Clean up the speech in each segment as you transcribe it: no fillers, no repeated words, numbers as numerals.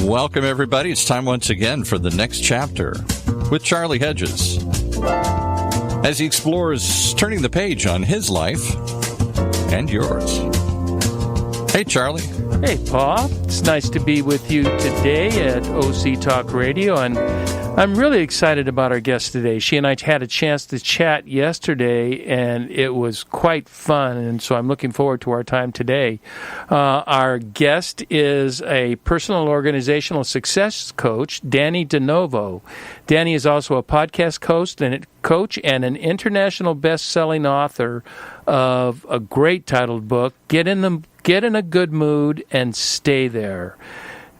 Welcome, everybody. It's time once again for the next chapter with Charlie Hedges as he explores turning the page on his life and yours. Hey, Charlie. Hey, Paul. It's nice to be with you today at OC Talk Radio, and I'm really excited about our guest today. She and I had a chance to chat yesterday, and it was quite fun, and so I'm looking forward to our time today. Our guest is a personal organizational success coach, Dannie Novo. Dannie is also a podcast coach and an international best-selling author of a great titled book, Get in a Good Mood and Stay There.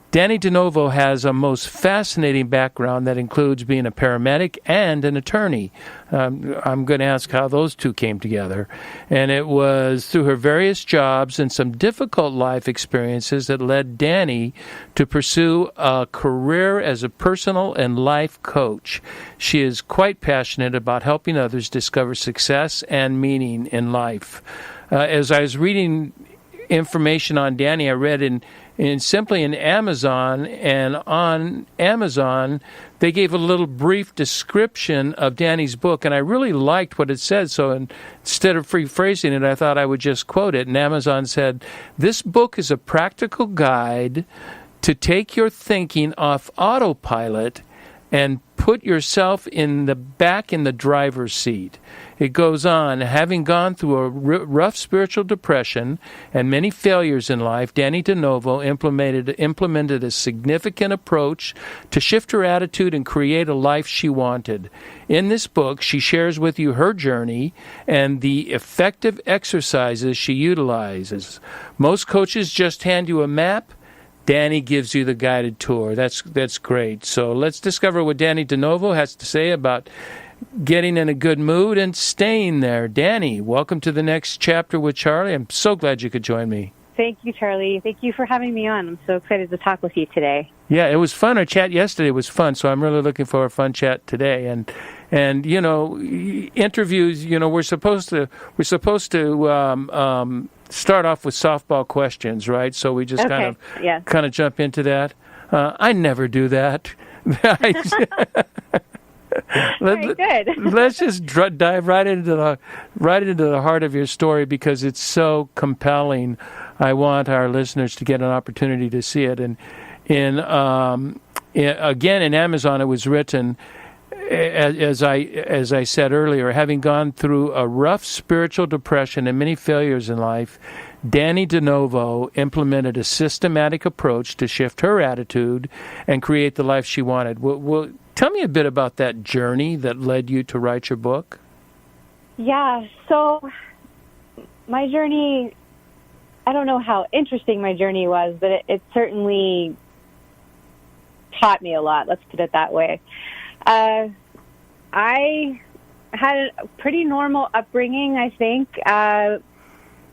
Dannie Novo has a most fascinating background that includes being a paramedic and an attorney. I'm going to ask how those two came together. And it was through her various jobs and some difficult life experiences that led Dannie to pursue a career as a personal and life coach. She is quite passionate about helping others discover success and meaning in life. As I was reading information on Dannie, I read in Amazon, and on Amazon they gave a little brief description of Dannie's book, and I really liked what it said, so instead of rephrasing it, I thought I would just quote it. And Amazon said, "This book is a practical guide to take your thinking off autopilot and put yourself in the driver's seat." It goes on, having gone through a rough spiritual depression and many failures in life, Dannie Novo implemented a significant approach to shift her attitude and create a life she wanted. In this book, she shares with you her journey and the effective exercises she utilizes. Most coaches just hand you a map. Dannie gives you the guided tour. That's great. So let's discover what Dannie Novo has to say about getting in a good mood and staying there. Dannie, welcome to the next chapter with Charlie. I'm so glad you could join me. Thank you, Charlie. Thank you for having me on. I'm so excited to talk with you today. Yeah, it was fun. Our chat yesterday was fun, so I'm really looking for a fun chat today. And you know, interviews, you know, we're supposed to start off with softball questions, right? So we just kind of jump into that. I never do that. Let's just dive right into the heart of your story because it's so compelling. I want our listeners to get an opportunity to see it. And again in Amazon, it was written, as I said earlier, having gone through a rough spiritual depression and many failures in life, Dannie Novo implemented a systematic approach to shift her attitude and create the life she wanted. Well, tell me a bit about that journey that led you to write your book. Yeah, so my journey, I don't know how interesting my journey was, but it certainly taught me a lot, let's put it that way. I had a pretty normal upbringing, I think.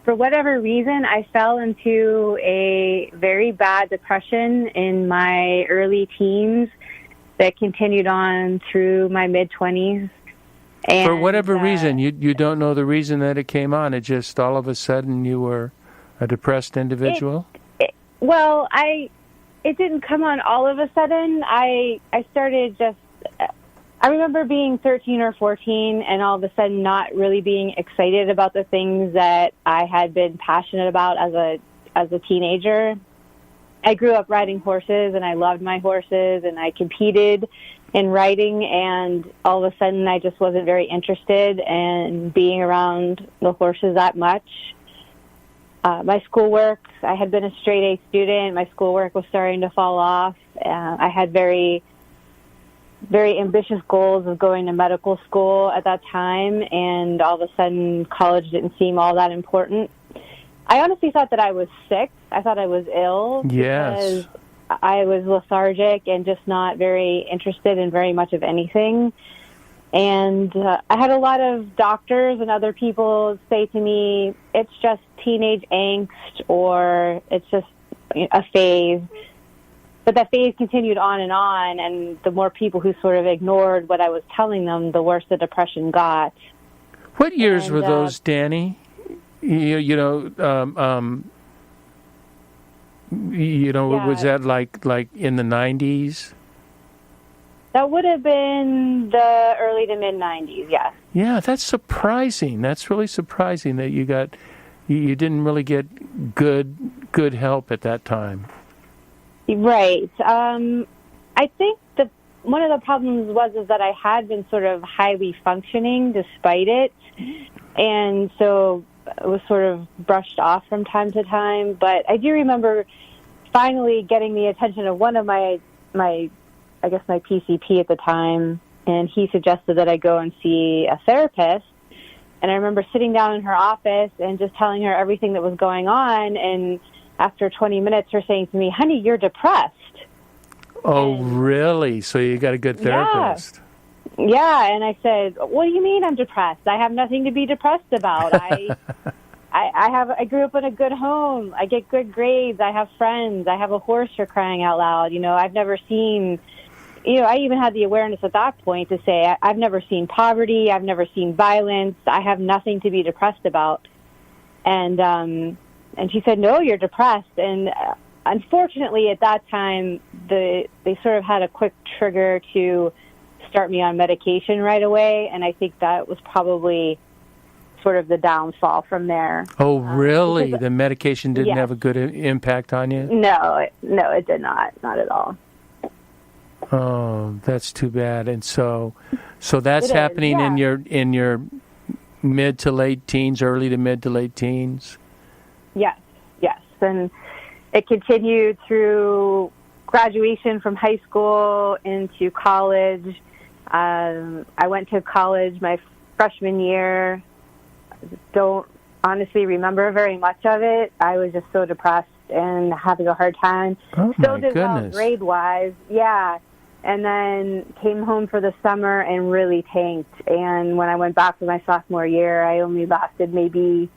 For whatever reason, I fell into a very bad depression in my early teens that continued on through my mid-20s. For whatever reason, you don't know the reason that it came on. It just all of a sudden you were a depressed individual? It didn't come on all of a sudden. I started just... I remember being 13 or 14 and all of a sudden not really being excited about the things that I had been passionate about as a teenager. I grew up riding horses and I loved my horses and I competed in riding, and all of a sudden I just wasn't very interested in being around the horses that much. My schoolwork, I had been a straight A student. My schoolwork was starting to fall off. I had very ambitious goals of going to medical school at that time, and all of a sudden college didn't seem all that important. I honestly thought that I was sick. I thought I was ill. Yes. Because I was lethargic and just not very interested in very much of anything. And I had a lot of doctors and other people say to me, it's just teenage angst or it's just a phase. But that phase continued on, and the more people who sort of ignored what I was telling them, the worse the depression got. What years were those, Dannie? Was that like in the 90s? That would have been the early to mid 90s, yes. Yeah, that's surprising. That's really surprising that you didn't really get good help at that time. Right. I think one of the problems was that I had been sort of highly functioning despite it, and so it was sort of brushed off from time to time. But I do remember finally getting the attention of one of my PCP at the time, and he suggested that I go and see a therapist. And I remember sitting down in her office and just telling her everything that was going on, and after 20 minutes, her saying to me, "Honey, you're depressed." Oh, really? So you got a good therapist? Yeah, and I said, "What do you mean I'm depressed? I have nothing to be depressed about. I grew up in a good home. I get good grades. I have friends. I have a horse, for crying out loud. I've never seen, I even had the awareness at that point to say, I've never seen poverty. I've never seen violence. I have nothing to be depressed about." And she said, "No, you're depressed." And unfortunately, at that time, they sort of had a quick trigger to start me on medication right away, and I think that was probably sort of the downfall from there. Oh, really? The medication didn't have a good impact on you? No, it did not at all. Oh, that's too bad. And so that's happening in your mid to late teens, early to mid to late teens. Yes, and it continued through graduation from high school into college. I went to college my freshman year. Don't honestly remember very much of it. I was just so depressed and having a hard time. Oh, Still my did well goodness. grade-wise, yeah. And then came home for the summer and really tanked. And when I went back for my sophomore year, I only lasted maybe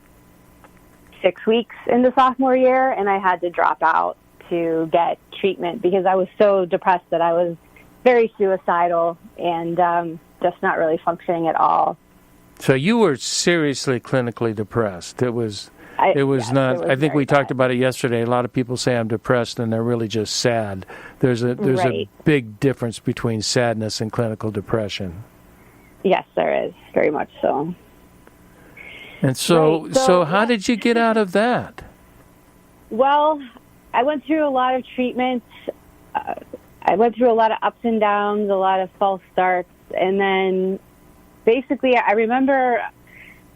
6 weeks into sophomore year, and I had to drop out to get treatment because I was so depressed that I was very suicidal and just not really functioning at all. So you were seriously clinically depressed. It was not. It was I think we very talked bad. about it yesterday. A lot of people say I'm depressed, and they're really just sad. There's a big difference between sadness and clinical depression. Yes, there is, very much so. And so Right. So how did you get out of that? Well, I went through a lot of treatments. I went through a lot of ups and downs, a lot of false starts, and then basically I remember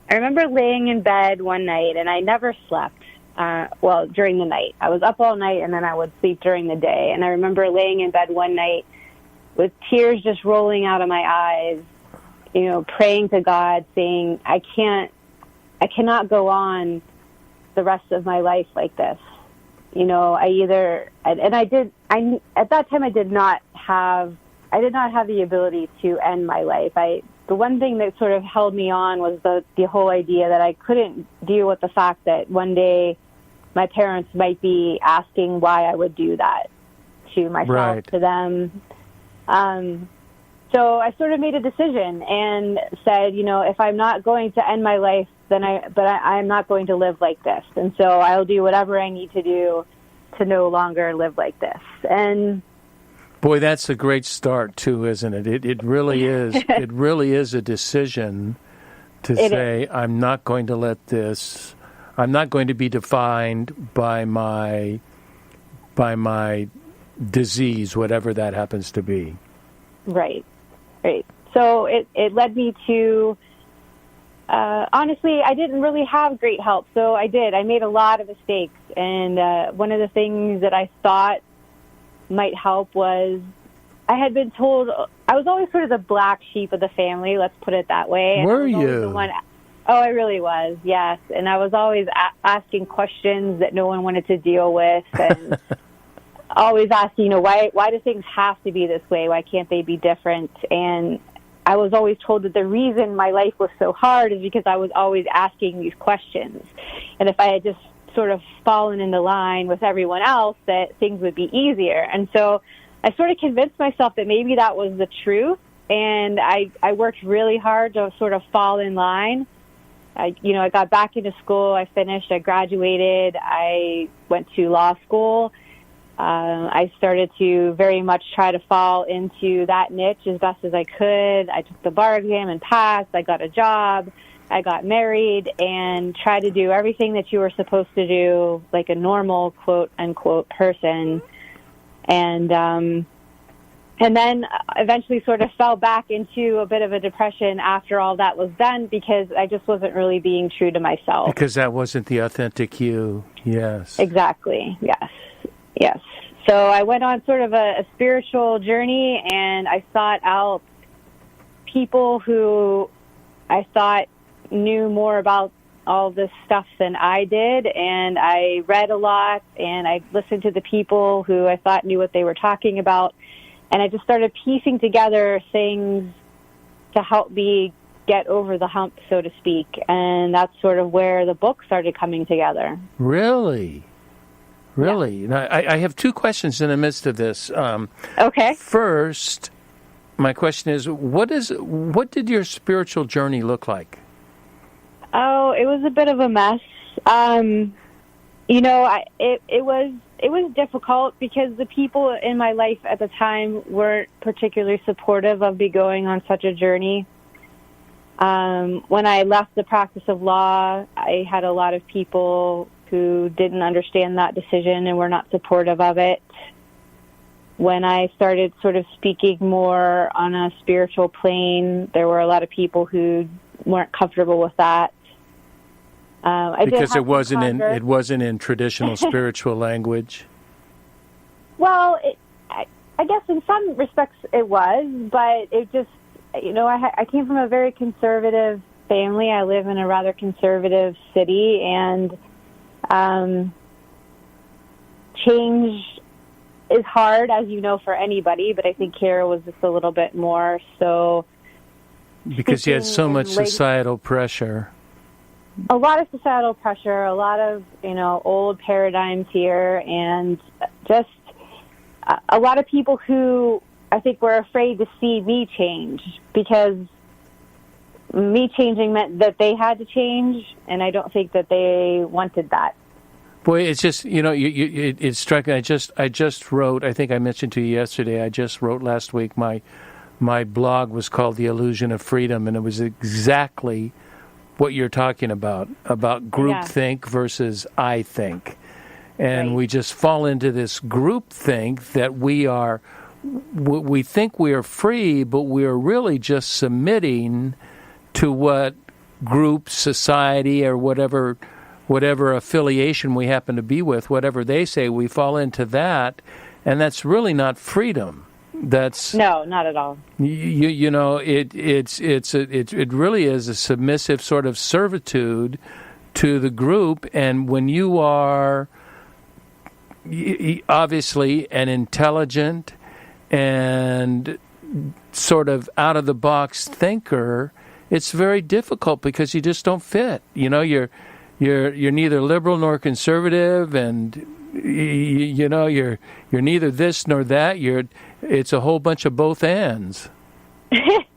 laying in bed one night, and I never slept. During the night. I was up all night, and then I would sleep during the day. And I remember laying in bed one night with tears just rolling out of my eyes, praying to God, saying, I cannot go on the rest of my life like this. At that time I did not have the ability to end my life. The one thing that sort of held me on was the whole idea that I couldn't deal with the fact that one day my parents might be asking why I would do that to myself, Right. to them. So I sort of made a decision and said, if I'm not going to end my life, then I'm not going to live like this. And so I'll do whatever I need to do to no longer live like this. And Boy, that's a great start too, isn't it? It really is. It really is a decision to say, I'm not going to let this. I'm not going to be defined by my disease, whatever that happens to be. Right. So it led me to, honestly, I didn't really have great help. So I made a lot of mistakes. And one of the things that I thought might help was I had been told, I was always sort of the black sheep of the family, let's put it that way. Were you? Oh, I really was, yes. And I was always asking questions that no one wanted to deal with, and always asking, why do things have to be this way? Why can't they be different? And I was always told that the reason my life was so hard is because I was always asking these questions. And if I had just sort of fallen into line with everyone else, that things would be easier. And so I sort of convinced myself that maybe that was the truth. And I worked really hard to sort of fall in line. I got back into school. I finished. I graduated. I went to law school. I started to very much try to fall into that niche as best as I could. I took the bar exam and passed. I got a job. I got married and tried to do everything that you were supposed to do like a normal, quote unquote, person. And then eventually sort of fell back into a bit of a depression after all that was done because I just wasn't really being true to myself. Because that wasn't the authentic you. Yes. Exactly. Yes. So I went on sort of a spiritual journey, and I sought out people who I thought knew more about all this stuff than I did, and I read a lot, and I listened to the people who I thought knew what they were talking about, and I just started piecing together things to help me get over the hump, so to speak, and that's sort of where the book started coming together. Really? Yeah. Now, I have two questions in the midst of this. Okay. First, my question is, what did your spiritual journey look like? Oh, it was a bit of a mess. It was difficult because the people in my life at the time weren't particularly supportive of me going on such a journey. When I left the practice of law, I had a lot of people who didn't understand that decision and were not supportive of it. When I started sort of speaking more on a spiritual plane, there were a lot of people who weren't comfortable with that. Because it wasn't in traditional spiritual language. Well, I guess in some respects it was, but it just, I came from a very conservative family. I live in a rather conservative city, and change is hard, as you know, for anybody, but I think here was just a little bit more so. Because you had so much societal pressure. A lot of societal pressure, a lot of, old paradigms here, and just a lot of people who I think were afraid to see me change, because me changing meant that they had to change, and I don't think that they wanted that. Boy, it's just, it's striking. I just wrote, I think I mentioned to you yesterday, I just wrote last week, my blog was called The Illusion of Freedom, and it was exactly what you're talking about groupthink versus I think. And right. We just fall into this groupthink that we think we are free, but we are really just submitting to what group, society, or whatever affiliation we happen to be with, whatever they say, we fall into that, and that's really not freedom. That's no, not at all. It really is a submissive sort of servitude to the group, and when you are obviously an intelligent and sort of out of the box thinker, it's very difficult because you just don't fit. You're neither liberal nor conservative, and you're neither this nor that. It's a whole bunch of both ends.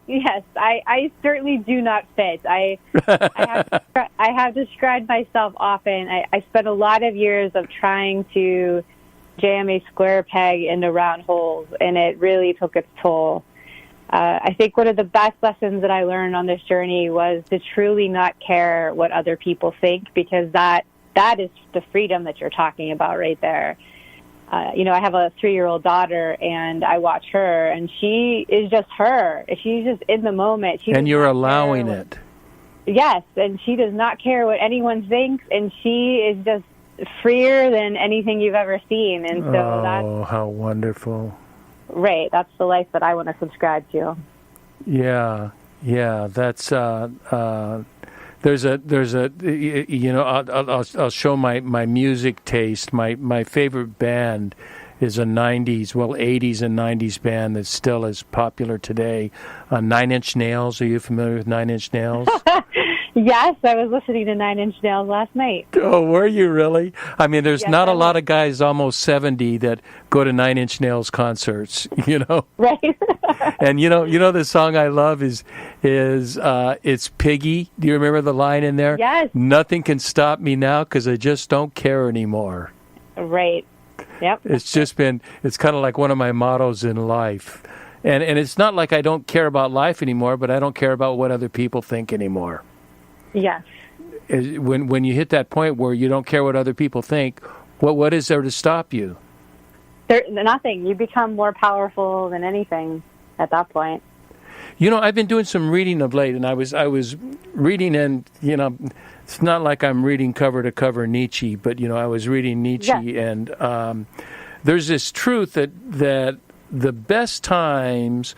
Yes, I certainly do not fit. I have described myself often. I spent a lot of years of trying to jam a square peg into round holes, and it really took its toll. I think one of the best lessons that I learned on this journey was to truly not care what other people think, because that is the freedom that you're talking about right there. I have a 3-year-old daughter, and I watch her, and she is just her. She's just in the moment. And you're allowing it. Yes, and she does not care what anyone thinks, and she is just freer than anything you've ever seen. And so how wonderful. Right, that's the life that I want to subscribe to. Yeah, that's I'll show my music taste. My favorite band is a 80s and 90s band that still is popular today. 9 Inch Nails. Are you familiar with 9 Inch Nails? Yes, I was listening to Nine Inch Nails last night. Oh, were you really? I mean, there's Yes, not I a lot was. of guys almost 70 that go to Nine Inch Nails concerts, Right. And the song I love is it's Piggy. Do you remember the line in there? Yes. Nothing can stop me now because I just don't care anymore. Right. Yep. It's kind of like one of my mottos in life. And it's not like I don't care about life anymore, but I don't care about what other people think anymore. Yes. When you hit that point where you don't care what other people think, what is there to stop you? Nothing. You become more powerful than anything at that point. I've been doing some reading of late, and I was reading, and it's not like I'm reading cover to cover Nietzsche, but I was reading Nietzsche, Yes. and there's this truth that the best times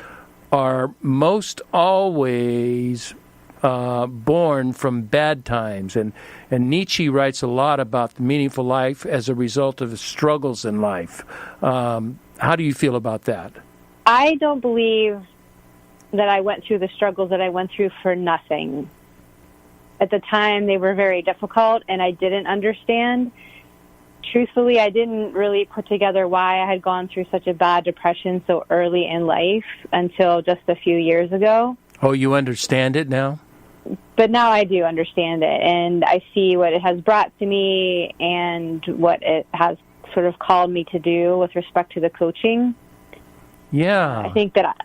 are most always born from bad times, and Nietzsche writes a lot about the meaningful life as a result of the struggles in life. How do you feel about that? I don't believe that I went through the struggles that I went through for nothing. At the time, they were very difficult, and I didn't understand. Truthfully, I didn't really put together why I had gone through such a bad depression so early in life until just a few years ago. Oh, you understand it now? But now I do understand it, and I see what it has brought to me and what it has sort of called me to do with respect to the coaching. Yeah. I think that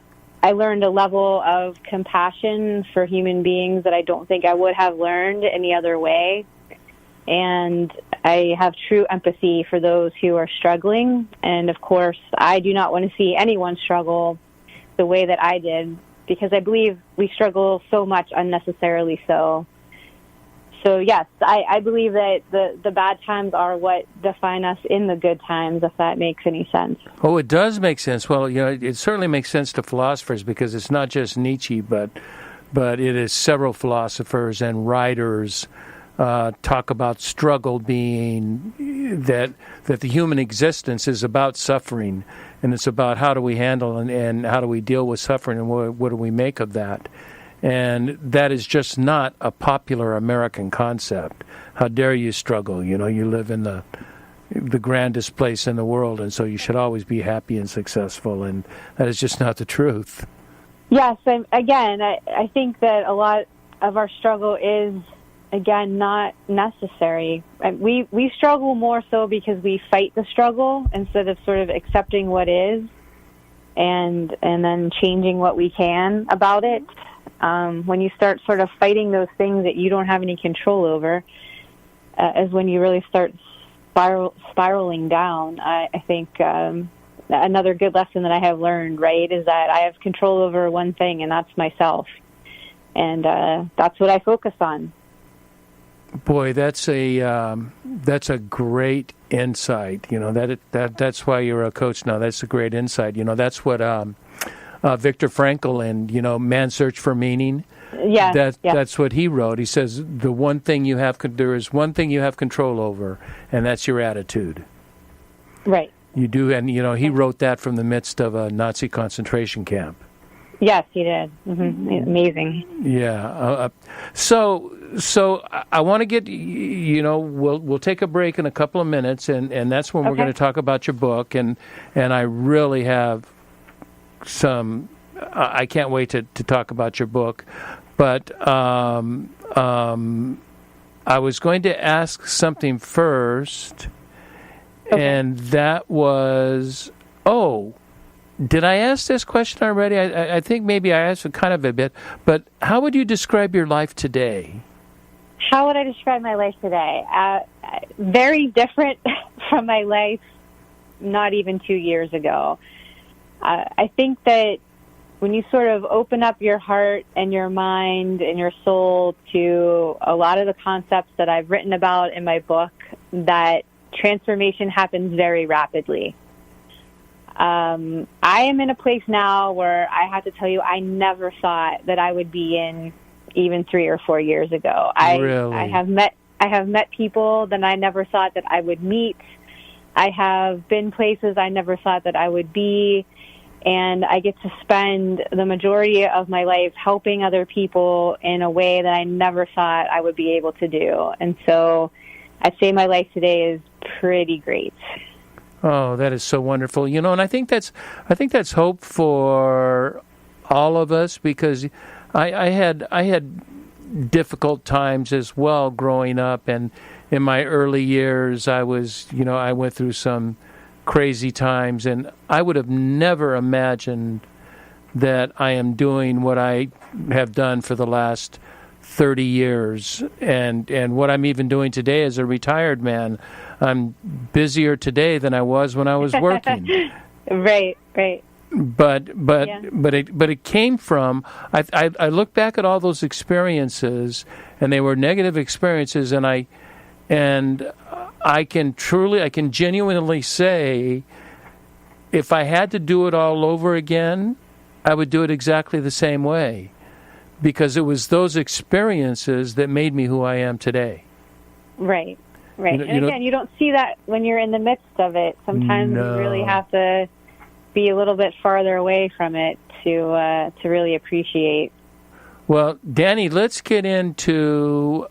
I learned a level of compassion for human beings that I don't think I would have learned any other way. And I have true empathy for those who are struggling. And, of course, I do not want to see anyone struggle the way that I did, because I believe we struggle so much unnecessarily so. So, yes, I believe that the bad times are what define us in the good times, if that makes any sense. Oh, it does make sense. Well, it certainly makes sense to philosophers, because it's not just Nietzsche, but it is several philosophers and writers talk about struggle being that the human existence is about suffering, and it's about how do we handle and how do we deal with suffering, and what do we make of that. And that is just not a popular American concept. How dare you struggle? You live in the grandest place in the world, and so you should always be happy and successful, and that is just not the truth. Yes, I think that a lot of our struggle is, again, not necessary. We struggle more so because we fight the struggle instead of sort of accepting what is and then changing what we can about it. When you start sort of fighting those things that you don't have any control over, is when you really start spiraling down. I think another good lesson that I have learned, right, is that I have control over one thing, and that's myself. And that's what I focus on. Boy, that's a great insight. That's why you're a coach now. That's a great insight. That's what Viktor Frankl and Man's Search for Meaning. Yeah, that's what he wrote. He says there is one thing you have control over, and that's your attitude. Right. You do, and he wrote that from the midst of a Nazi concentration camp. Yes, he did. Mm-hmm. Amazing. Yeah. So I want to get, we'll take a break in a couple of minutes, and that's when we're going to talk about your book, and I really have some. I can't wait to talk about your book, but I was going to ask something first, and that was, did I ask this question already? I think maybe I asked it kind of a bit, but how would you describe your life today? How would I describe my life today? Very different from my life not even 2 years ago. I think that when you sort of open up your heart and your mind and your soul to a lot of the concepts that I've written about in my book, that transformation happens very rapidly. I am in a place now where I have to tell you, I never thought that I would be in even 3 or 4 years ago. Really? I have met people that I never thought that I would meet. I have been places I never thought that I would be. and I get to spend the majority of my life helping other people in a way that I never thought I would be able to do. And so I'd say my life today is pretty great. Oh, that is so wonderful. And I think that's hope for all of us, because I had difficult times as well growing up, and in my early years I went through some crazy times, and I would have never imagined that I am doing what I have done for the last 30 years, and what I'm even doing today as a retired man. I'm busier today than I was when I was working. Right. But it came from, I look back at all those experiences, and they were negative experiences, and I can genuinely say, if I had to do it all over again, I would do it exactly the same way, because it was those experiences that made me who I am today. Right. And you don't see that when you're in the midst of it. Sometimes you really have to be a little bit farther away from it to really appreciate. Well, Dannie, let's get into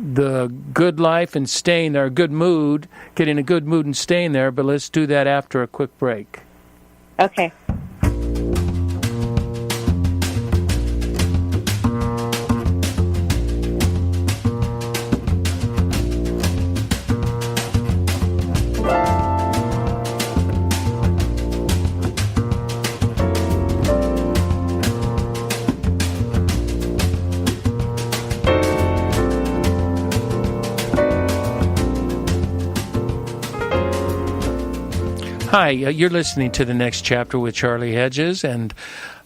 the good life and staying there, good mood, getting a good mood and staying there, but let's do that after a quick break. Okay. Hi, you're listening to The Next Chapter with Charlie Hedges, and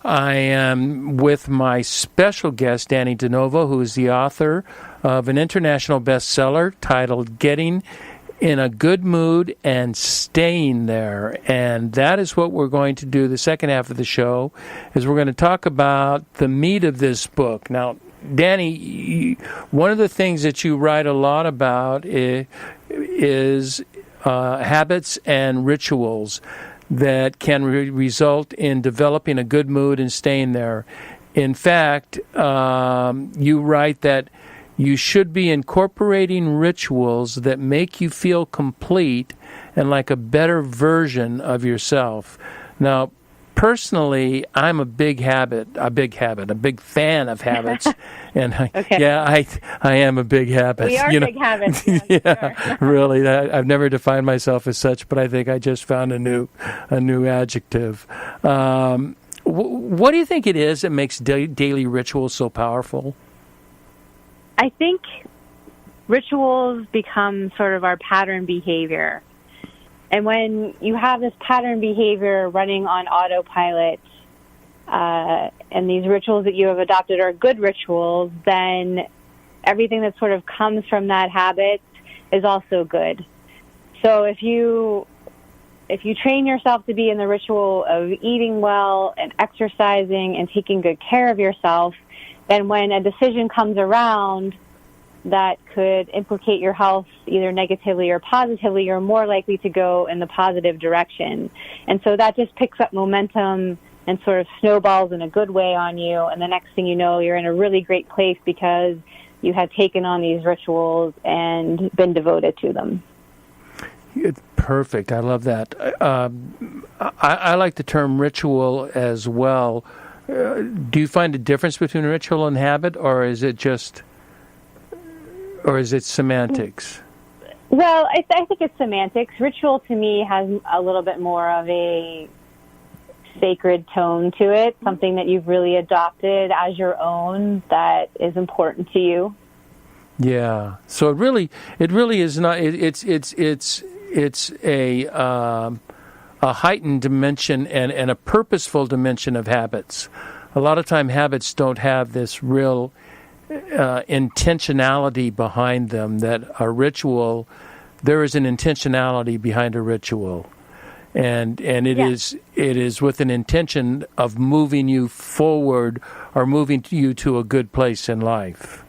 I am with my special guest, Dannie Novo, who is the author of an international bestseller titled Getting in a Good Mood and Staying There. And that is what we're going to do the second half of the show, is we're going to talk about the meat of this book. Now, Dannie, one of the things that you write a lot about is habits and rituals that can result in developing a good mood and staying there. In fact, you write that you should be incorporating rituals that make you feel complete and like a better version of yourself. Now, personally, I'm a big fan of habits, and I am a big habit. We are big habits. Yeah, sure. Really. I've never defined myself as such, but I think I just found a new adjective. What do you think it is that makes daily rituals so powerful? I think rituals become sort of our pattern behavior. And when you have this pattern behavior running on autopilot, and these rituals that you have adopted are good rituals, then everything that sort of comes from that habit is also good. So if you train yourself to be in the ritual of eating well and exercising and taking good care of yourself, then when a decision comes around that could implicate your health either negatively or positively, you're more likely to go in the positive direction. And so that just picks up momentum and sort of snowballs in a good way on you. And the next thing you know, you're in a really great place because you have taken on these rituals and been devoted to them. It's perfect. I love that. I like the term ritual as well. Do you find a difference between ritual and habit, or is it semantics? Well, I think it's semantics. Ritual to me has a little bit more of a sacred tone to it, something that you've really adopted as your own that is important to you. Yeah. So it really is not. It's a heightened dimension and a purposeful dimension of habits. A lot of time habits don't have this real intentionality behind them. That a ritual, there is an intentionality behind a ritual, and it is with an intention of moving you forward or moving you to a good place in life.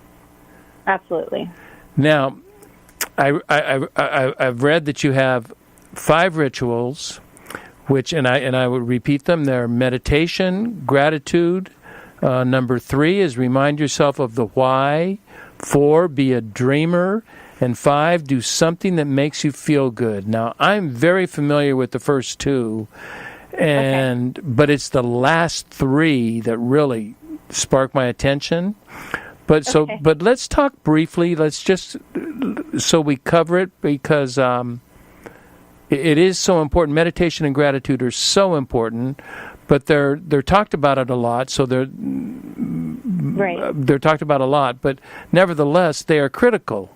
Absolutely. Now, I've read that you have 5 rituals, which and I would repeat them. They're meditation, gratitude. Number 3 is remind yourself of the why. 4, be a dreamer. And 5, do something that makes you feel good. Now, I'm very familiar with the first 2, but it's the last 3 that really spark my attention. But let's talk briefly. Let's just so we cover it, because it is so important. Meditation and gratitude are so important, but they're talked about it a lot. So they're talked about a lot, but nevertheless they are critical.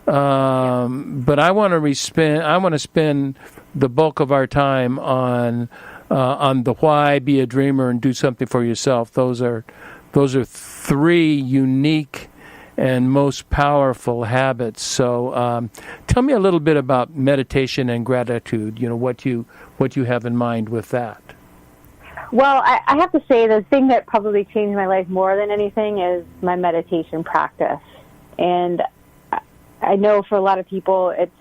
But I want to spend the bulk of our time on the why, be a dreamer, and do something for yourself. Those are 3 unique and most powerful habits. So tell me a little bit about meditation and gratitude. What you have in mind with that. Well, I have to say the thing that probably changed my life more than anything is my meditation practice. And I know for a lot of people it's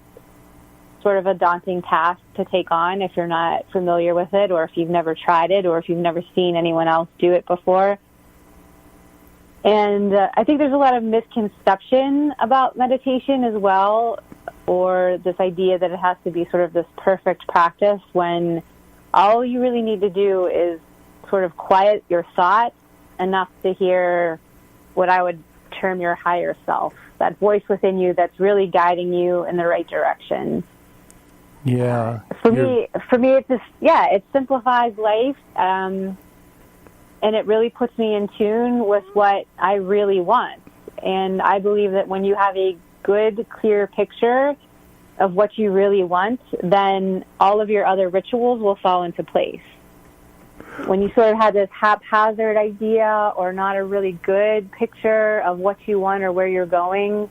sort of a daunting task to take on if you're not familiar with it, or if you've never tried it, or if you've never seen anyone else do it before. And I think there's a lot of misconception about meditation as well, or this idea that it has to be sort of this perfect practice, when all you really need to do is sort of quiet your thoughts enough to hear what I would term your higher self, that voice within you that's really guiding you in the right direction. Yeah. For me, it's just, it simplifies life, and it really puts me in tune with what I really want. And I believe that when you have a good, clear picture of what you really want, then all of your other rituals will fall into place. When you sort of have this haphazard idea or not a really good picture of what you want or where you're going,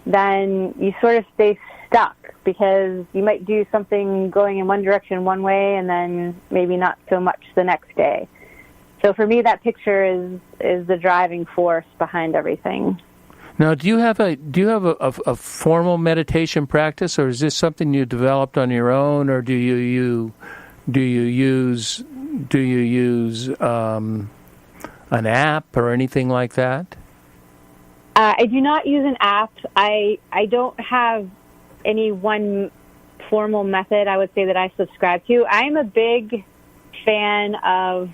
then you sort of stay stuck, because you might do something going in one direction one way and then maybe not so much the next day. So for me, that picture is the driving force behind everything. Now, do you have a formal meditation practice, or is this something you developed on your own, or do you use an app or anything like that? I do not use an app. I don't have any one formal method I would say that I subscribe to. I'm a big fan of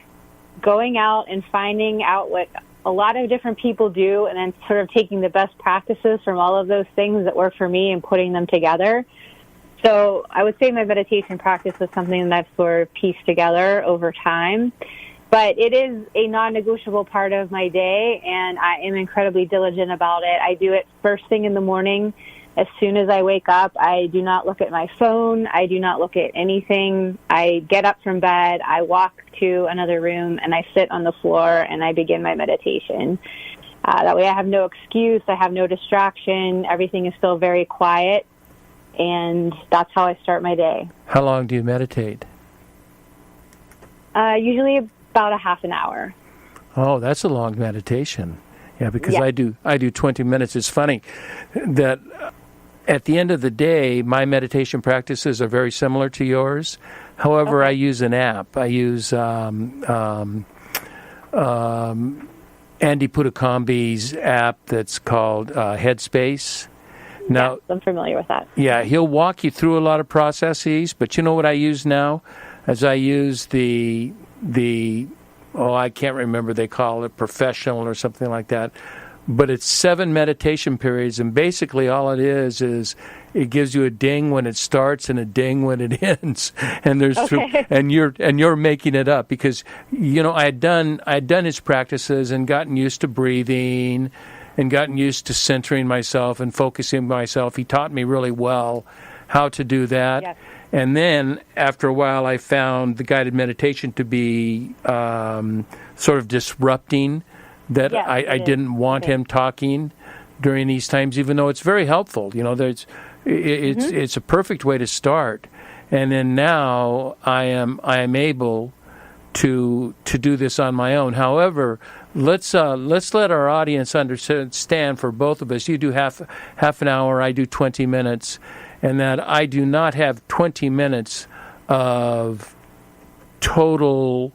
going out and finding out what a lot of different people do, and then sort of taking the best practices from all of those things that work for me and putting them together. So I would say my meditation practice is something that I've sort of pieced together over time. But it is a non-negotiable part of my day, and I am incredibly diligent about it. I do it first thing in the morning. As soon as I wake up, I do not look at my phone. I do not look at anything. I get up from bed. I walk to another room, and I sit on the floor, and I begin my meditation. That way I have no excuse. I have no distraction. Everything is still very quiet, and that's how I start my day. How long do you meditate? Usually about a half an hour. Oh, that's a long meditation. Yeah, because yeah. I do 20 minutes. It's funny that at the end of the day, my meditation practices are very similar to yours. However, I use an app. I use Andy Puttakambi's app that's called Headspace. Now, yes, I'm familiar with that. Yeah, he'll walk you through a lot of processes, but you know what I use now? As I use the I can't remember, they call it professional or something like that. But it's 7 meditation periods, and basically all it is it gives you a ding when it starts and a ding when it ends. And there's and you're making it up, because I had done his practices and gotten used to breathing and gotten used to centering myself and focusing myself. He taught me really well how to do that. Yes. And then after a while, I found the guided meditation to be sort of disrupting, that yes, I didn't want him talking during these times, even though it's very helpful. It's a perfect way to start. And then now I am able to do this on my own. However, let's let our audience understand, for both of us, you do half an hour, I do 20 minutes, and that I do not have 20 minutes of total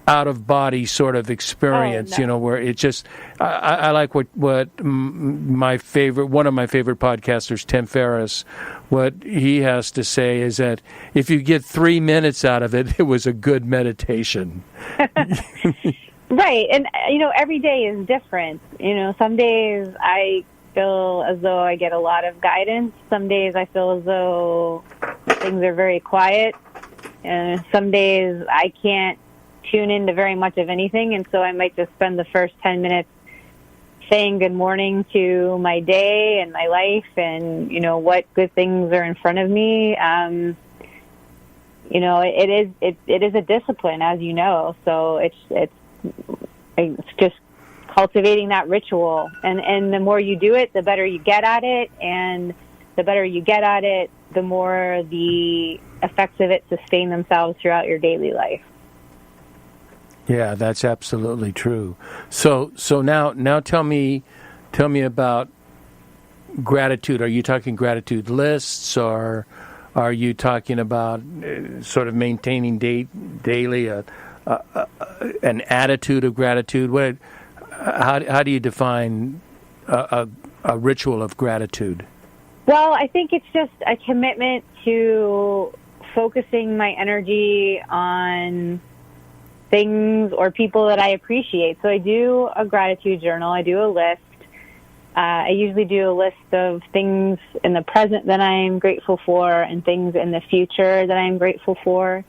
out-of-body sort of experience, Oh, no. where it just, I like what one of my favorite podcasters, Tim Ferriss, what he has to say is that if you get 3 minutes out of it, it was a good meditation. Right. And, every day is different. Some days I feel as though I get a lot of guidance. Some days I feel as though things are very quiet. And some days I can't tune into very much of anything, and so I might just spend the first 10 minutes saying good morning to my day and my life and, what good things are in front of me. It is a discipline, as you know, so it's just cultivating that ritual. And the more you do it, the better you get at it, and the better you get at it, the more the effects of it sustain themselves throughout your daily life. Yeah, that's absolutely true. So now tell me about gratitude. Are you talking gratitude lists, or are you talking about sort of maintaining daily an attitude of gratitude? How do you define a ritual of gratitude? Well, I think it's just a commitment to focusing my energy on things or people that I appreciate. So I do a gratitude journal. I do a list. I usually do a list of things in the present that I'm grateful for and things in the future that I'm grateful for.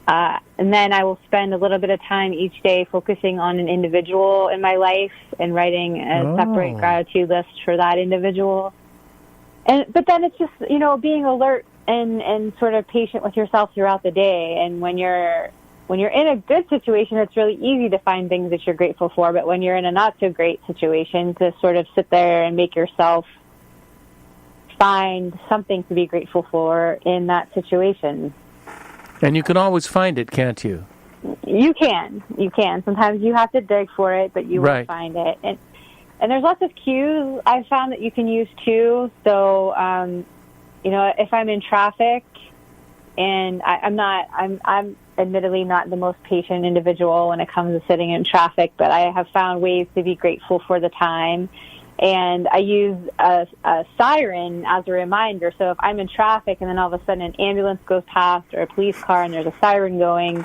And then I will spend a little bit of time each day focusing on an individual in my life and writing a separate gratitude list for that individual. But then it's just, being alert and sort of patient with yourself throughout the day. And when you're in a good situation, it's really easy to find things that you're grateful for. But when you're in a not so great situation, to sort of sit there and make yourself find something to be grateful for in that situation. And you can always find it, can't you? You can. Sometimes you have to dig for it, but you will find it. And there's lots of cues I've found that you can use too. So, if I'm in traffic and I'm admittedly not the most patient individual when it comes to sitting in traffic, but I have found ways to be grateful for the time. And I use a siren as a reminder. So if I'm in traffic and then all of a sudden an ambulance goes past or a police car and there's a siren going,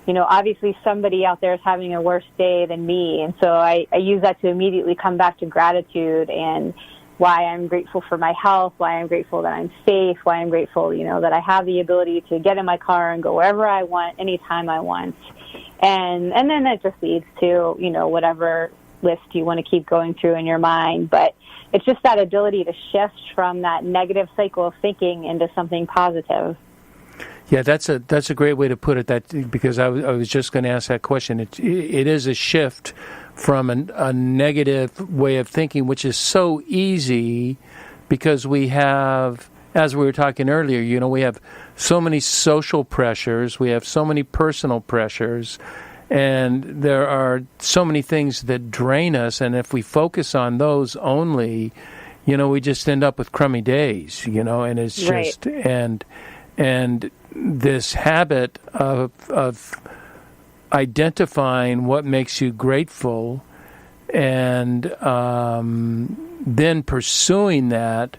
obviously somebody out there is having a worse day than me. And so I use that to immediately come back to gratitude and why I'm grateful for my health, why I'm grateful that I'm safe, why I'm grateful, that I have the ability to get in my car and go wherever I want, anytime I want. And then that just leads to, whatever list you want to keep going through in your mind. But it's just that ability to shift from that negative cycle of thinking into something positive. Yeah, that's a great way to put it. That because I was just going to ask that question. It is a shift from a negative way of thinking, which is so easy because we have, as we were talking earlier, we have so many social pressures, we have so many personal pressures, and there are so many things that drain us. And if we focus on those only, we just end up with crummy days, and it's just and this habit of identifying what makes you grateful and then pursuing that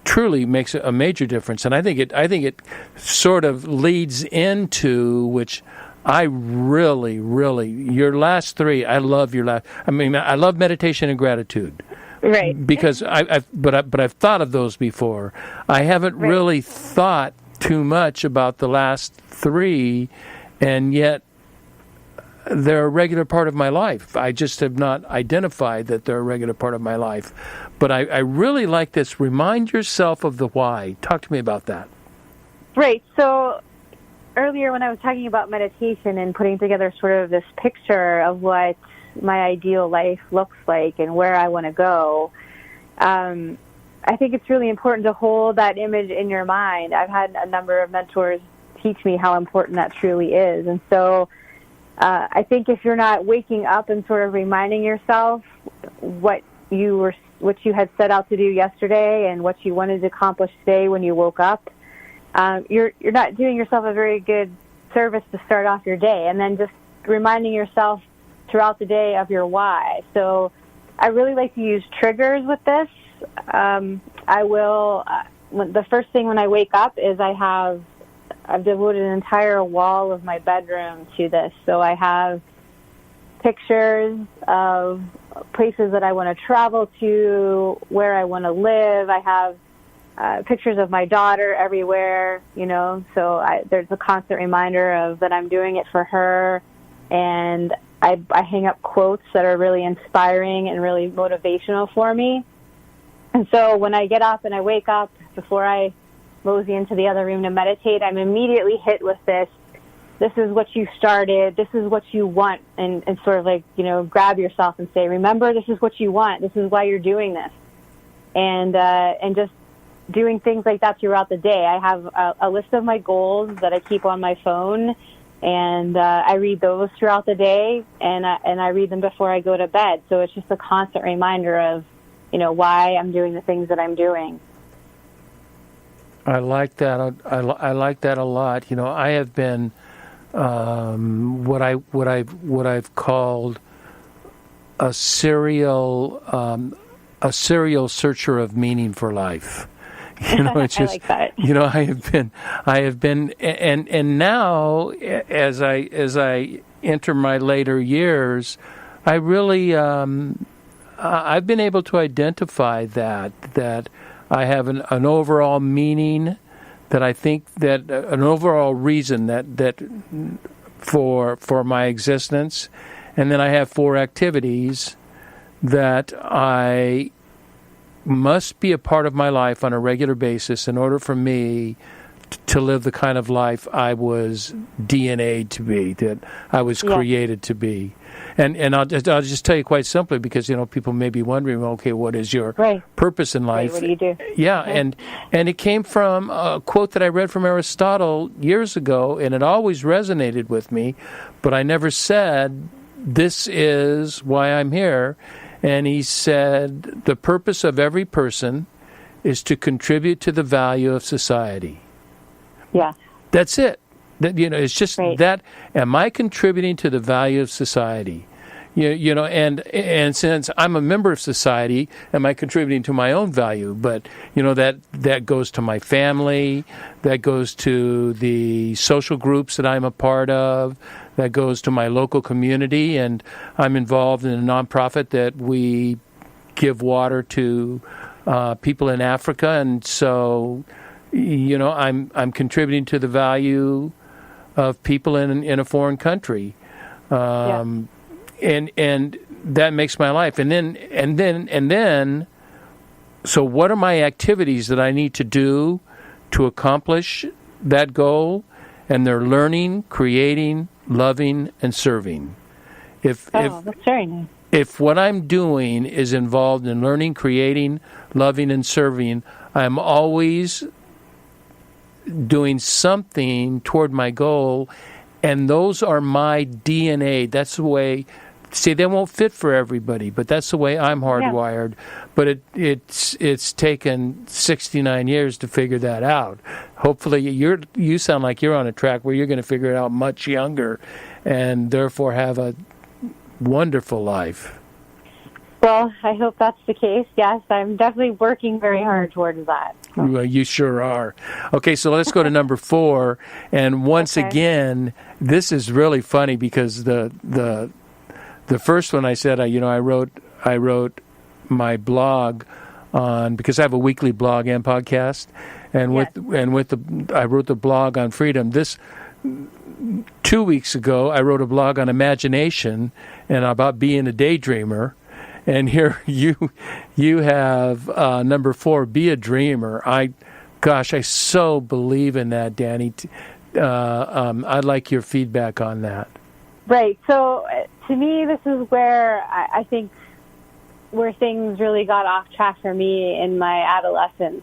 truly makes a major difference. And I think it sort of leads into, which I really, your last three, I love your last. I mean, I love meditation and gratitude. Right. Because I've thought of those before. I haven't really thought too much about the last three, and yet they're a regular part of my life. I just have not identified that they're a regular part of my life. But I really like this. Remind yourself of the why. Talk to me about that. Right. So earlier when I was talking about meditation and putting together sort of this picture of what my ideal life looks like and where I want to go, I think it's really important to hold that image in your mind. I've had a number of mentors teach me how important that truly is. And so I think if you're not waking up and sort of reminding yourself what you had set out to do yesterday and what you wanted to accomplish today when you woke up, you're not doing yourself a very good service to start off your day. And then just reminding yourself throughout the day of your why. So I really like to use triggers with this. I will, the first thing when I wake up is I've devoted an entire wall of my bedroom to this. So I have pictures of places that I want to travel to, where I want to live. I have pictures of my daughter everywhere, so there's a constant reminder of that I'm doing it for her. And I hang up quotes that are really inspiring and really motivational for me. And so when I get up and I wake up, before I mosey into the other room to meditate, I'm immediately hit with this. This is what you started. This is what you want. And sort of like, grab yourself and say, remember, this is what you want. This is why you're doing this. And just doing things like that throughout the day. I have a list of my goals that I keep on my phone, and I read those throughout the day, and I read them before I go to bed. So it's just a constant reminder of, why I'm doing the things that I'm doing. I like that. I like that a lot. I have been what I've called a serial searcher of meaning for life. It's just, I like that. I have been, and now as I enter my later years, I really, I've been able to identify that I have an overall meaning, that I think that an overall reason that for my existence, and then I have 4 activities that I must be a part of my life on a regular basis in order for me to live the kind of life I was DNA'd to be, that I was created to be. And I'll just tell you quite simply, because people may be wondering, okay, what is your purpose in life? What do you do? Yeah, and it came from a quote that I read from Aristotle years ago, and it always resonated with me, but I never said, this is why I'm here. And he said, the purpose of every person is to contribute to the value of society. Yeah. That's it. It's just that, am I contributing to the value of society? And since I'm a member of society, am I contributing to my own value? But, that goes to my family, that goes to the social groups that I'm a part of, that goes to my local community, and I'm involved in a nonprofit that we give water to people in Africa, and so, I'm contributing to the value of people in a foreign country. And that makes my life. And then, so what are my activities that I need to do to accomplish that goal? And they're learning, creating, loving, and serving. That's very nice. If what I'm doing is involved in learning, creating, loving, and serving, I'm always doing something toward my goal, and those are my DNA. That's the way. See, they won't fit for everybody, but that's the way I'm hardwired. Yeah. But it's taken 69 years to figure that out. Hopefully, you sound like you're on a track where you're going to figure it out much younger, and therefore have a wonderful life. Well, I hope that's the case. Yes, I'm definitely working very hard towards that. Well, you sure are. Okay, so let's go to number 4. And once again, this is really funny, because the first one I said, I wrote my blog on, because I have a weekly blog and podcast, and I wrote the blog on freedom. 2 weeks ago, I wrote a blog on imagination and about being a daydreamer. And here you have number 4, be a dreamer. I so believe in that, Dannie. I'd like your feedback on that. Right. So to me, this is where I think where things really got off track for me in my adolescence.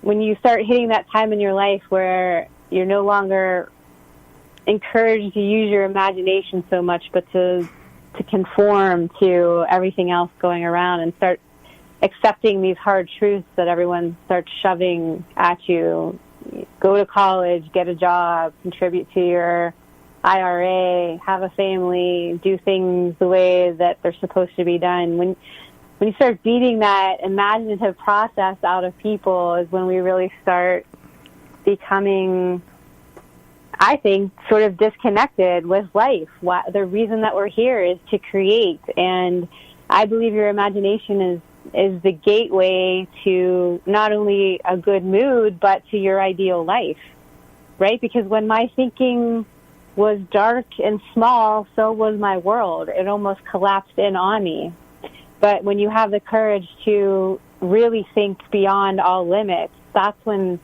When you start hitting that time in your life where you're no longer encouraged to use your imagination so much, but to conform to everything else going around, and start accepting these hard truths that everyone starts shoving at you, go to college, get a job, contribute to your IRA, have a family, do things the way that they're supposed to be done. When you start beating that imaginative process out of people is when we really start becoming, I think, sort of disconnected with life. The reason that we're here is to create, and I believe your imagination is the gateway to not only a good mood, but to your ideal life, right? Because when my thinking was dark and small, so was my world. It almost collapsed in on me. But when you have the courage to really think beyond all limits, that's when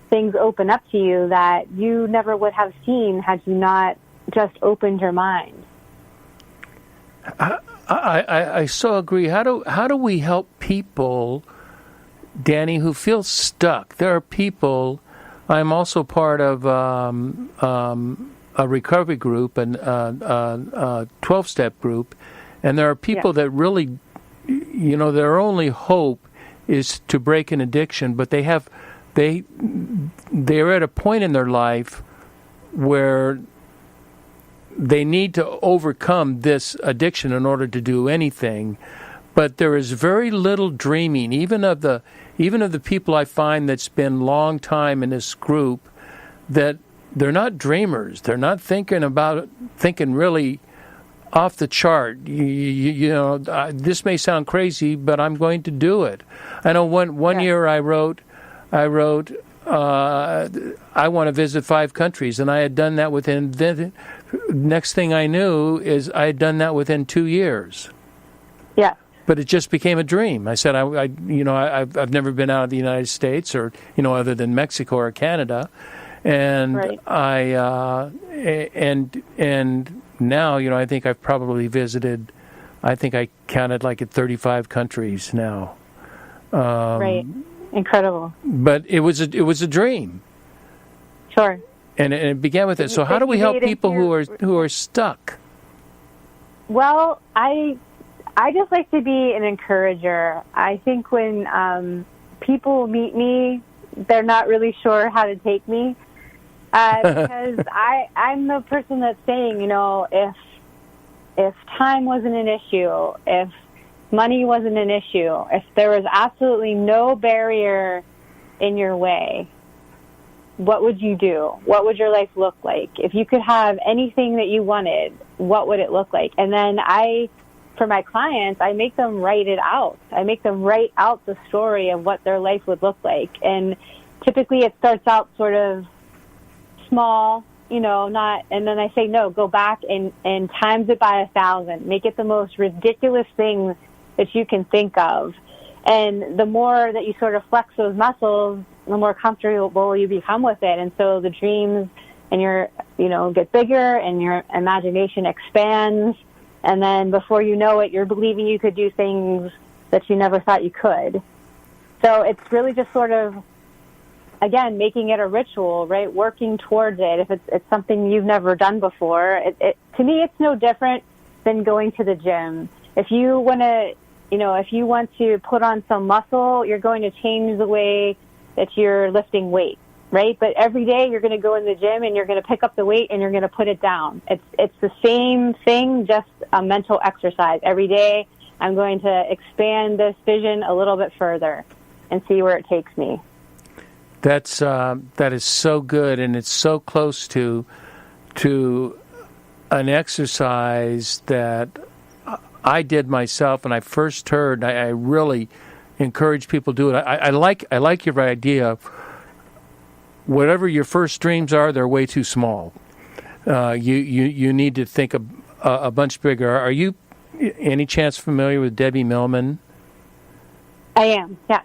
things open up to you that you never would have seen had you not just opened your mind. I so agree. How do we help people, Dannie, who feel stuck? There are people. I'm also part of a recovery group and a 12-step group, and there are people that really, their only hope is to break an addiction, but they're at a point in their life where they need to overcome this addiction in order to do anything, but there is very little dreaming, even of the people I find that's been long time in this group, that they're not dreamers. They're not thinking really off the chart. This may sound crazy, but I'm going to do it. I know one year I wrote, I want to visit 5 countries, and I had done that within. Next thing I knew is I had done that within 2 years. Yeah. But it just became a dream. I said, I've never been out of the United States, or other than Mexico or Canada, and right. And now I think I've probably visited. I think I counted like at 35 countries now. Right. Incredible. But it was a dream. Sure. And it began with it. So how do we help people who are stuck? Well, I just like to be an encourager. I think when people meet me, they're not really sure how to take me because I'm the person that's saying, if time wasn't an issue, if money wasn't an issue, if there was absolutely no barrier in your way, what would you do? What would your life look like? If you could have anything that you wanted, what would it look like? And then for my clients, I make them write it out. I make them write out the story of what their life would look like. And typically it starts out sort of small, and then I say, no, go back and times it by 1,000. Make it the most ridiculous thing that you can think of. And the more that you sort of flex those muscles, the more comfortable you become with it. And so the dreams and get bigger and your imagination expands. And then before you know it, you're believing you could do things that you never thought you could. So it's really just sort of, again, making it a ritual, right? Working towards it. If it's something you've never done before, to me, it's no different than going to the gym. If you want to put on some muscle, you're going to change the way that you're lifting weight, right? But every day you're going to go in the gym and you're going to pick up the weight and you're going to put it down. It's the same thing, just a mental exercise. Every day I'm going to expand this vision a little bit further and see where it takes me. That is so good, and it's so close to an exercise that I did myself when I first heard. I really encourage people to do it. I like your idea. Whatever your first dreams are, they're way too small. You need to think a bunch bigger. Are you any chance familiar with Debbie Millman? I am, yeah.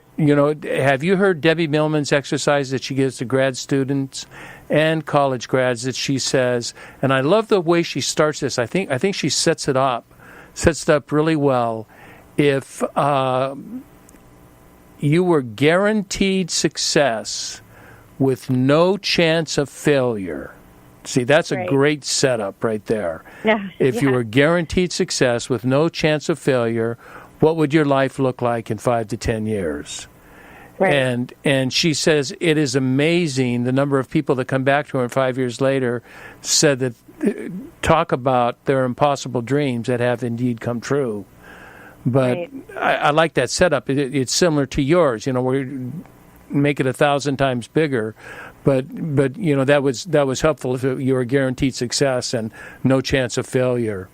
Have you heard Debbie Millman's exercise that she gives to grad students and college grads that she says, and I love the way she starts this. I think she sets it up really well. If you were guaranteed success with no chance of failure, see, that's a great setup right there. Yeah. If you were guaranteed success with no chance of failure, what would your life look like in 5 to 10 years? Right. And she says it is amazing the number of people that come back to her 5 years later said that talk about their impossible dreams that have indeed come true. But Right. I like that setup. It's similar to yours. We make it 1,000 times bigger, but that was helpful if you were guaranteed success and no chance of failure.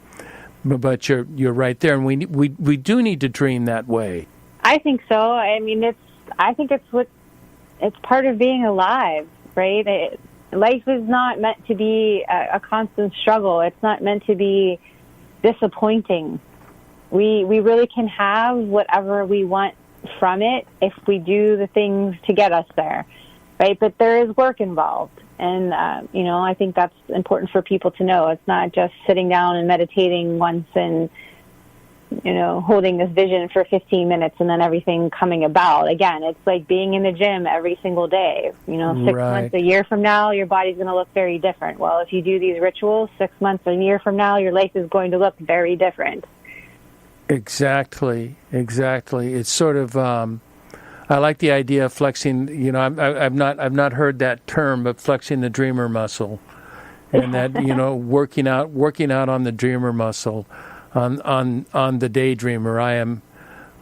But you're right there, and we do need to dream that way. I think so. I mean, it's part of being alive, right? Life is not meant to be a constant struggle. It's not meant to be disappointing. We really can have whatever we want from it if we do the things to get us there, right? But there is work involved, and I think that's important for people to know. It's not just sitting down and meditating once and holding this vision for 15 minutes and then everything coming about. Again, it's like being in the gym every single day. 6 months, a year from now, your body's going to look very different. Well, if you do these rituals, 6 months, a year from now, your life is going to look very different. Exactly. It's sort of. I like the idea of flexing. I've not heard that term, but flexing the dreamer muscle, and that working out on the dreamer muscle. On the daydreamer,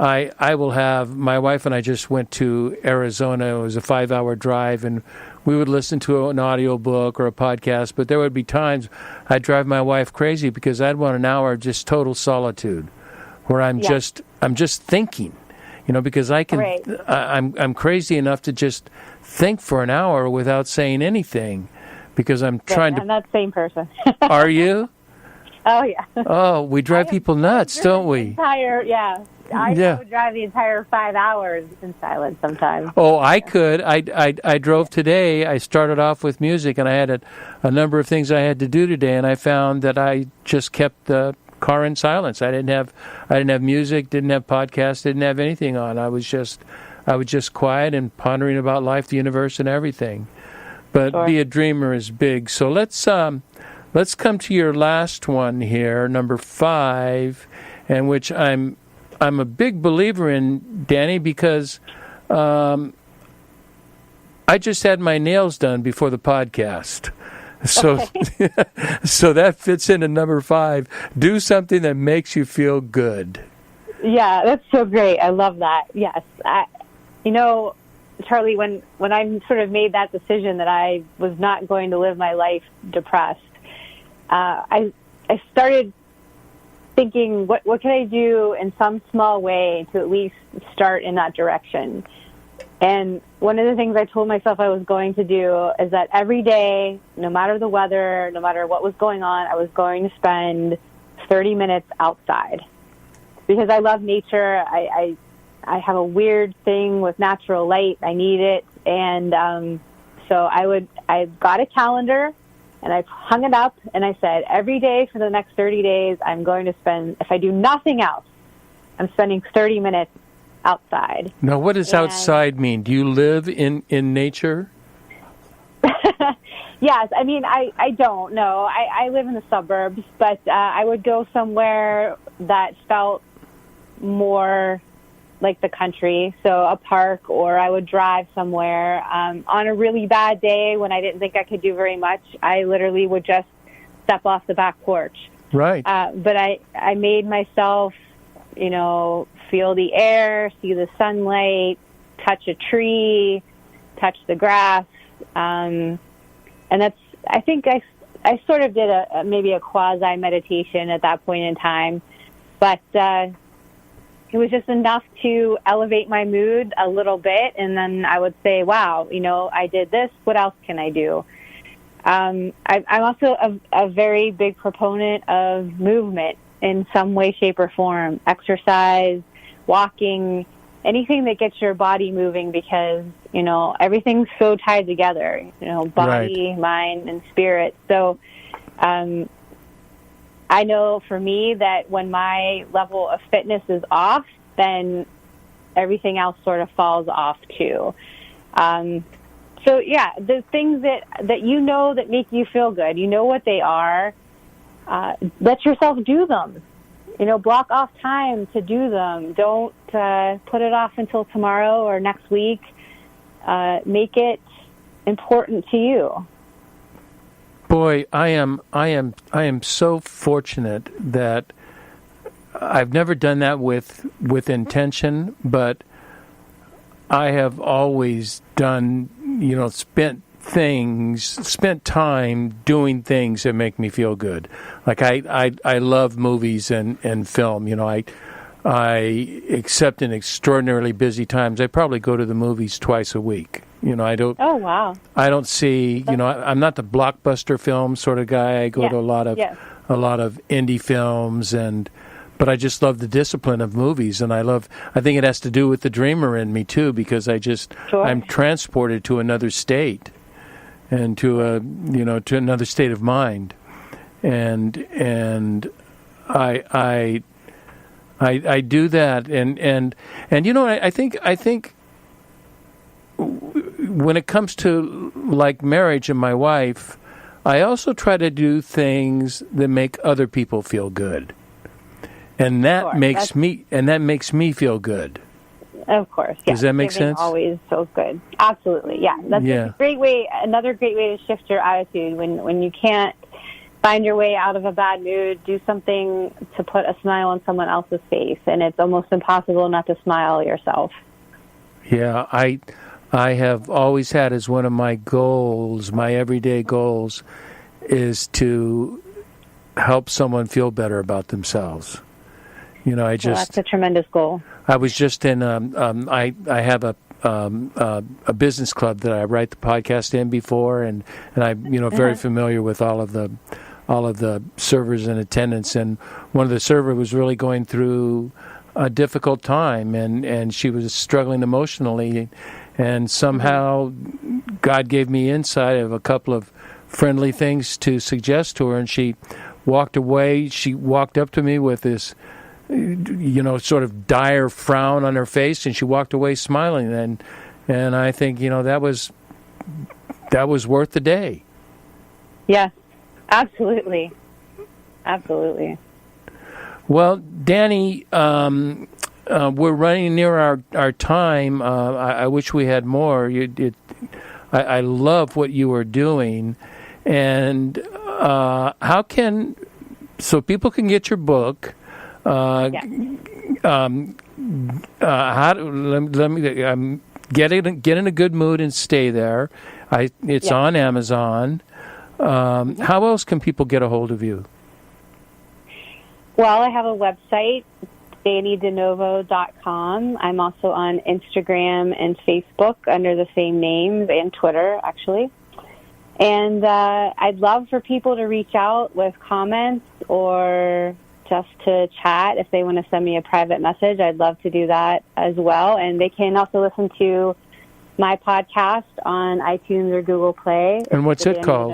I will have, my wife and I just went to Arizona. It was a 5-hour drive, and we would listen to an audio book or a podcast, but there would be times I'd drive my wife crazy because I'd want an hour of just total solitude where I'm just thinking, because I can, Right. I'm crazy enough to just think for an hour without saying anything because I'm trying to. I'm that same person. Are you? Oh, yeah. Oh, we drive people nuts, don't we? I would drive the entire 5 hours in silence sometimes. Oh, I could. I drove today. I started off with music, and I had a number of things I had to do today, and I found that I just kept the car in silence. I didn't have music, didn't have podcasts, didn't have anything on. I was just quiet and pondering about life, the universe, and everything. But Sure. Be a dreamer is big. So let's come to your last one here, number 5, and which I'm a big believer in, Dannie, because I just had my nails done before the podcast. So, so that fits into number 5. Do something that makes you feel good. Yeah, that's so great. I love that. Yes. Charlie, when I sort of made that decision that I was not going to live my life depressed, I started thinking, what can I do in some small way to at least start in that direction? And one of the things I told myself I was going to do is that every day, no matter the weather, no matter what was going on, I was going to spend 30 minutes outside. Because I love nature. I have a weird thing with natural light. I need it. And so I got a calendar, and I hung it up, and I said, every day for the next 30 days, I'm going to spend, if I do nothing else, I'm spending 30 minutes outside. Now, what does outside mean? Do you live in nature? Yes. I mean, I don't know. I live in the suburbs, but I would go somewhere that felt more like the country, so a park, or I would drive somewhere. On a really bad day when I didn't think I could do very much, I literally would just step off the back porch. Right. But I made myself, feel the air, see the sunlight, touch a tree, touch the grass. And I think I sort of did maybe a quasi meditation at that point in time, but it was just enough to elevate my mood a little bit. And then I would say, wow, I did this. What else can I do? I'm also a very big proponent of movement in some way, shape, or form. Exercise, walking, anything that gets your body moving, because, everything's so tied together, body, Right. mind, and spirit. So I know for me that when my level of fitness is off, then everything else sort of falls off too. So yeah, the things that that make you feel good, what they are, let yourself do them. Block off time to do them. Don't put it off until tomorrow or next week. make it important to you. Boy, I am so fortunate that I've never done that with intention, but I have always done, spent time doing things that make me feel good. Like I love movies and film. I except in extraordinarily busy times, I probably go to the movies twice a week. I don't. Oh, wow. I don't see. I'm not the blockbuster film sort of guy. I go to a lot of indie films, but I just love the discipline of movies, and I think it has to do with the dreamer in me too, because I'm transported to another state, and to another state of mind, and I do that, and I think when it comes to like marriage and my wife, I also try to do things that make other people feel good, and that makes me feel good. Of course, yeah. Does that make sense? Always feels good. Absolutely, yeah. That's a great way. Another great way to shift your attitude when you can't find your way out of a bad mood. Do something to put a smile on someone else's face, and it's almost impossible not to smile yourself. Yeah, I have always had as one of my goals, my everyday goals, is to help someone feel better about themselves. That's a tremendous goal. I was just in. I have a business club that I write the podcast in before, and I'm very familiar with all of the servers in attendance. And one of the servers was really going through a difficult time, and she was struggling emotionally. And somehow God gave me insight of a couple of friendly things to suggest to her, and she walked away. She walked up to me with this, sort of dire frown on her face, and she walked away smiling. And I think, that was worth the day. Yeah, absolutely. Absolutely. Well, Dannie, we're running near our time. I wish we had more. I love what you are doing, and so people can get your book. How let me get in a good mood and stay there. It's on Amazon. How else can people get a hold of you? Well, I have a website, DannieDeNovo.com. I'm also on Instagram and Facebook under the same name, and Twitter, actually. And I'd love for people to reach out with comments or just to chat. If they want to send me a private message, I'd love to do that as well. And they can also listen to my podcast on iTunes or Google Play. And what's it called?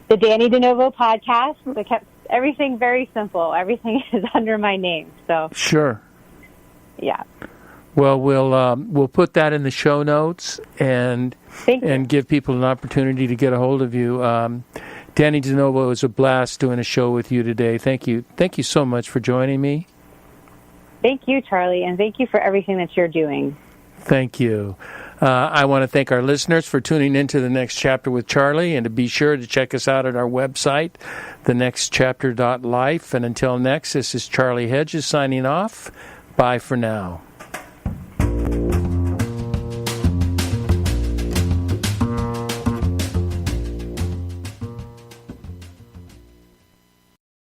The Dannie DeNovo Podcast. I kept everything very simple. Everything is under my name. So sure. Yeah. Well, we'll put that in the show notes and give people an opportunity to get a hold of you. Dannie DeNovo, it was a blast doing a show with you today. Thank you so much for joining me. Thank you, Charlie, and thank you for everything that you're doing. Thank you. I want to thank our listeners for tuning into The Next Chapter with Charlie, and to be sure to check us out at our website, thenextchapter.life. And until next, this is Charlie Hedges signing off. Bye for now.